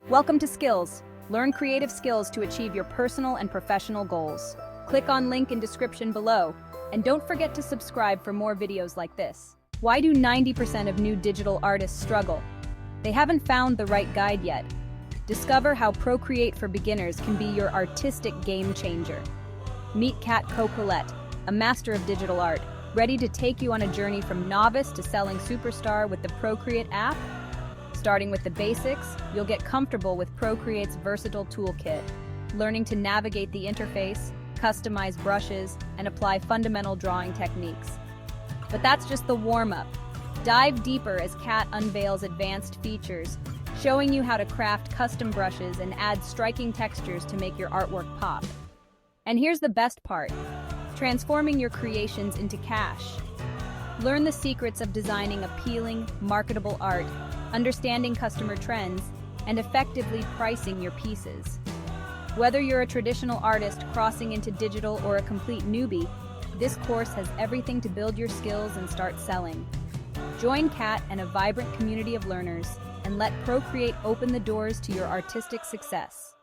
Welcome to Skillz. Learn creative skills to achieve your personal and professional goals. Click on link in description below, and don't forget to subscribe for more videos like this. Why do 90% of new digital artists struggle? They haven't found the right guide yet. Discover how Procreate for beginners can be your artistic game changer. Meet Cat Coquillette, a master of digital art, ready to take you on a journey from novice to selling superstar with the Procreate app. Starting with the basics, you'll get comfortable with Procreate's versatile toolkit, learning to navigate the interface, customize brushes, and apply fundamental drawing techniques. But that's just the warm-up. Dive deeper as Cat unveils advanced features, showing you how to craft custom brushes and add striking textures to make your artwork pop. And here's the best part: transforming your creations into cash. Learn the secrets of designing appealing, marketable art, understanding customer trends, and effectively pricing your pieces. Whether you're a traditional artist crossing into digital or a complete newbie, this course has everything to build your skills and start selling. Join Cat and a vibrant community of learners, and let Procreate open the doors to your artistic success.